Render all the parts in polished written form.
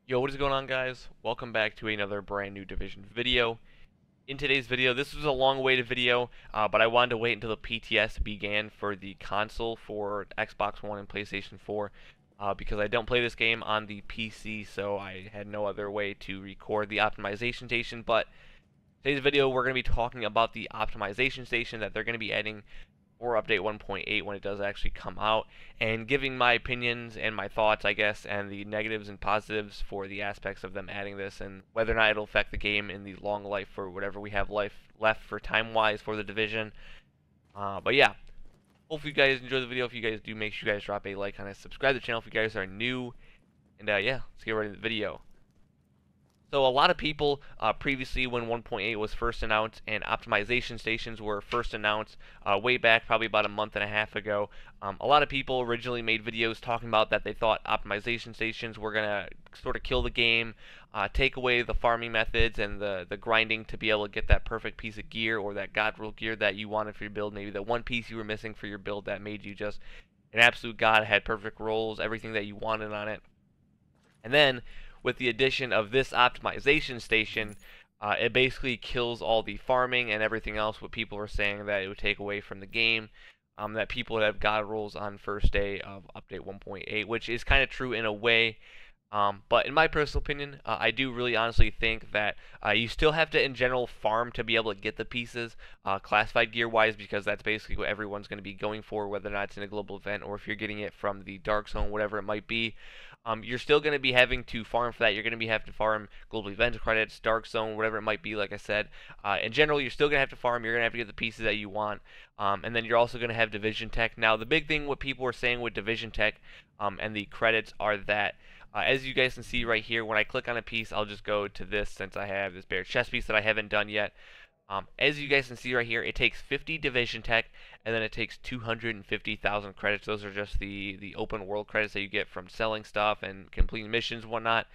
Yo, what is going on, guys? Welcome back to another brand new Division video. In today's video, this was a long-awaited video, but I wanted to wait until the PTS began for the console for Xbox One and PlayStation 4, because I don't play this game on the PC, so I had no other way to record the optimization station. But today's video, we're going to be talking about the optimization station that they're going to be adding or update 1.8 when it does actually come out, and giving my opinions and my thoughts, I guess, and the negatives and positives for the aspects of them adding this, and whether or not it'll affect the game in the long life or whatever we have left for time-wise for the division. But yeah, hopefully you guys enjoy the video. If you guys do, make sure you guys drop a like on it, subscribe to the channel if you guys are new, and yeah, let's get right into the video. So a lot of people previously, when 1.8 was first announced and optimization stations were first announced way back, probably about a month and a half ago, a lot of people originally made videos talking about that they thought optimization stations were going to sort of kill the game, take away the farming methods and the grinding to be able to get that perfect piece of gear or that god rule gear that you wanted for your build, maybe the one piece you were missing for your build that made you just an absolute god, had perfect rolls, everything that you wanted on it. And then with the addition of this optimization station, it basically kills all the farming and everything else. What people are saying that it would take away from the game, that people would have god rolls on first day of update 1.8, which is kind of true in a way. But in my personal opinion, I do really honestly think that you still have to, in general, farm to be able to get the pieces, classified gear-wise, because that's basically what everyone's going to be going for, whether or not it's in a global event or if you're getting it from the Dark Zone, whatever it might be. You're still going to be having to farm for that. You're going to be having to farm global event credits, Dark Zone, whatever it might be. Like I said, in general, you're still going to have to farm. You're going to have to get the pieces that you want, and then you're also going to have Division Tech. Now, the big thing, what people are saying with Division Tech and the credits are that. As you guys can see right here, when I click on a piece, I'll just go to this since I have this bare chest piece that I haven't done yet. As you guys can see right here, it takes 50 Division Tech, and then it takes 250,000 credits. Those are just the open world credits that you get from selling stuff and completing missions and whatnot.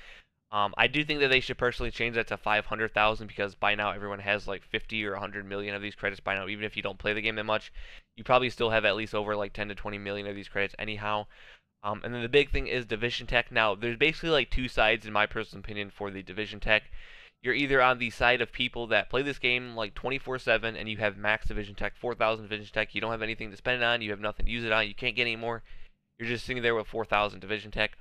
I do think that they should personally change that to 500,000 because by now everyone has like 50 or 100 million of these credits by now. Even if you don't play the game that much, you probably still have at least over like 10 to 20 million of these credits anyhow. And then the big thing is Division Tech. Now, there's basically like two sides, in my personal opinion, for the Division Tech. You're either on the side of people that play this game like 24/7 and you have max Division Tech, 4,000 Division Tech, you don't have anything to spend it on, you have nothing to use it on, you can't get any more, you're just sitting there with 4,000 Division Tech.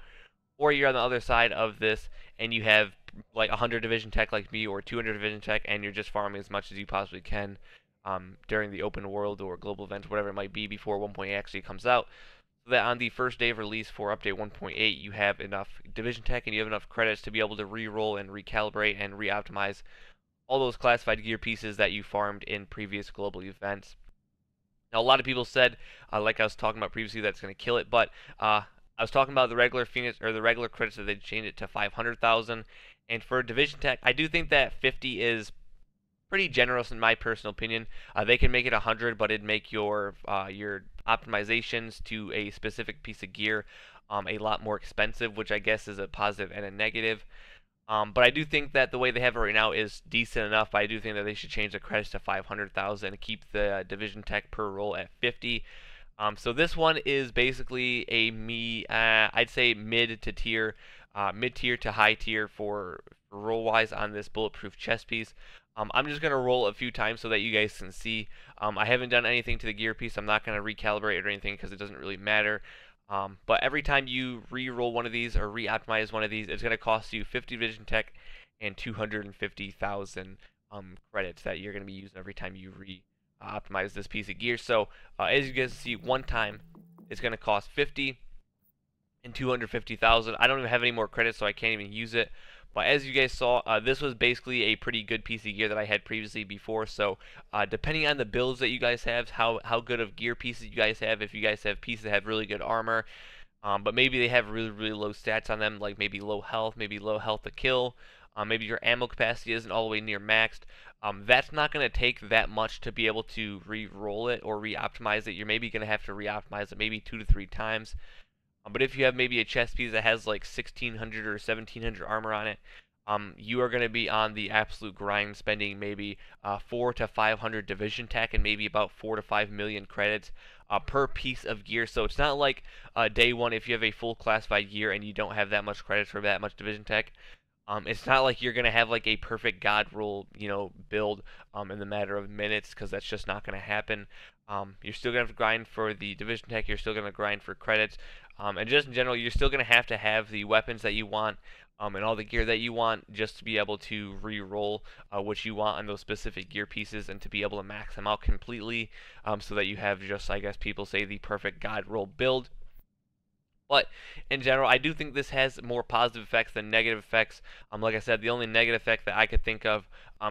Or you're on the other side of this and you have like 100 Division Tech like me or 200 Division Tech and you're just farming as much as you possibly can during the open world or global events, whatever it might be, before 1.8 actually comes out. So that on the first day of release for update 1.8, you have enough Division Tech and you have enough credits to be able to re-roll and recalibrate and re-optimize all those classified gear pieces that you farmed in previous global events. Now, a lot of people said, like I was talking about previously, that's going to kill it, but I was talking about the regular Phoenix or the regular credits that they changed it to 500,000, and for Division Tech, I do think that 50 is pretty generous in my personal opinion. They can make it 100, but it'd make your optimizations to a specific piece of gear a lot more expensive, which I guess is a positive and a negative. But I do think that the way they have it right now is decent enough. But I do think that they should change the credits to 500,000 and keep the Division Tech per roll at 50. So this one is basically I'd say mid tier to high tier for roll wise on this bulletproof chest piece. I'm just going to roll a few times so that you guys can see. I haven't done anything to the gear piece. I'm not going to recalibrate it or anything because it doesn't really matter. But every time you re-roll one of these or re-optimize one of these, it's going to cost you 50 Division Tech and 250,000 credits that you're going to be using every time you re-optimize this piece of gear. So as you guys see, one time it's going to cost 50 and 250,000. I don't even have any more credits, so I can't even use it. But as you guys saw, this was basically a pretty good piece of gear that I had previously before. So depending on the builds that you guys have, how good of gear pieces you guys have, if you guys have pieces that have really good armor, but maybe they have really low stats on them, like maybe low health to kill, maybe your ammo capacity isn't all the way near maxed, that's not going to take that much to be able to re-roll it or re-optimize it. You're maybe going to have to re-optimize it maybe 2 to 3 times. But if you have maybe a chest piece that has like 1600 or 1700 armor on it, you are going to be on the absolute grind, spending maybe 4 to 500 division tech and maybe about 4 to 5 million credits per piece of gear. So it's not like day one if you have a full classified gear and you don't have that much credits for that much division tech. It's not like you're gonna have like a perfect God roll, build in the matter of minutes, because that's just not gonna happen. You're still gonna have to grind for the division tech. You're still gonna grind for credits, and just in general, you're still gonna have to have the weapons that you want, and all the gear that you want, just to be able to re-roll what you want on those specific gear pieces, and to be able to max them out completely, so that you have just, I guess people say, the perfect God roll build. But in general, I do think this has more positive effects than negative effects. Like I said, the only negative effect that I could think of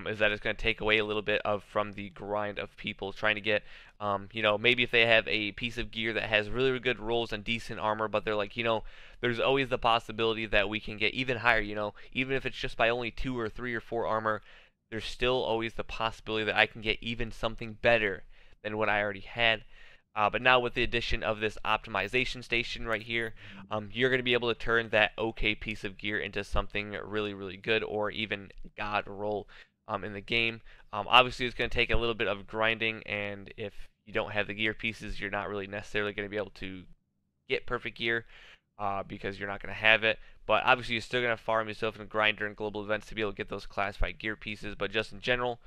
is that it's going to take away a little bit from the grind of people trying to get, maybe if they have a piece of gear that has really, really good rolls and decent armor, but they're like, there's always the possibility that we can get even higher, even if it's just by only 2 or 3 or 4 armor, there's still always the possibility that I can get even something better than what I already had. But now with the addition of this optimization station right here, you're going to be able to turn that okay piece of gear into something really, really good, or even God roll in the game. Obviously, it's going to take a little bit of grinding, and if you don't have the gear pieces, you're not really necessarily going to be able to get perfect gear because you're not going to have it. But obviously, you're still going to farm yourself in grinder and global events to be able to get those classified gear pieces. But just in general,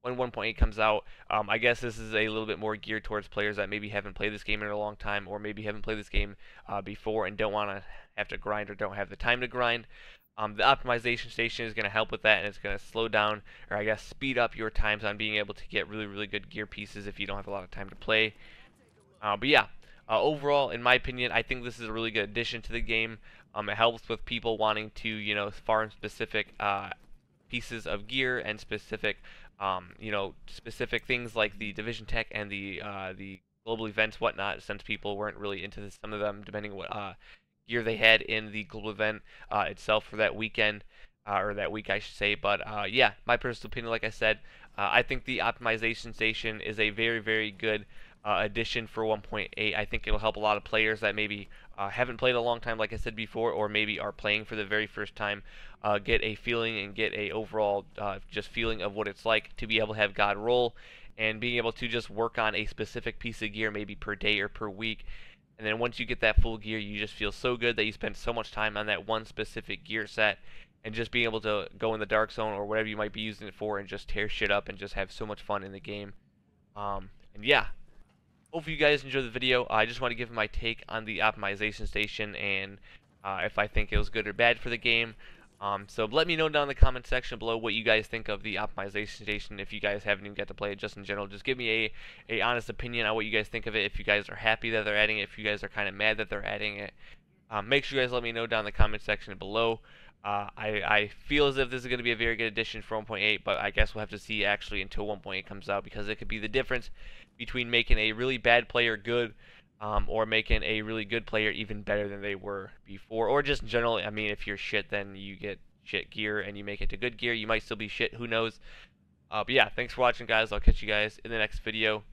when 1.8 comes out, I guess this is a little bit more geared towards players that maybe haven't played this game in a long time, or maybe haven't played this game before and don't want to have to grind or don't have the time to grind. The optimization station is going to help with that, and it's going to slow down, or I guess speed up your times on being able to get really, really good gear pieces if you don't have a lot of time to play. But yeah, overall, in my opinion, I think this is a really good addition to the game. It helps with people wanting to, farm specific pieces of gear and specific specific things like the division tech and the global events, whatnot, since people weren't really into this, some of them, depending what gear they had in the global event itself for that weekend, or that week, I should say. But yeah, my personal opinion, like I said, I think the optimization station is a very, very good addition for 1.8. I think it'll help a lot of players that maybe haven't played a long time, like I said before, or maybe are playing for the very first time, get a feeling and get a overall just feeling of what it's like to be able to have God roll, and being able to just work on a specific piece of gear maybe per day or per week. And then once you get that full gear, you just feel so good that you spent so much time on that one specific gear set, and just being able to go in the dark zone or whatever you might be using it for and just tear shit up and just have so much fun in the game. And yeah, hopefully you guys enjoyed the video. I just want to give my take on the optimization station, and if I think it was good or bad for the game. So let me know down in the comment section below what you guys think of the optimization station. If you guys haven't even got to play it, just in general, just give me a honest opinion on what you guys think of it. If you guys are happy that they're adding it, if you guys are kind of mad that they're adding it, make sure you guys let me know down in the comment section below. I feel as if this is going to be a very good addition for 1.8, but I guess we'll have to see actually until 1.8 comes out, because it could be the difference between making a really bad player good, or making a really good player even better than they were before. Or just in general, I mean, if you're shit, then you get shit gear and you make it to good gear. You might still be shit, who knows. But yeah, thanks for watching, guys. I'll catch you guys in the next video.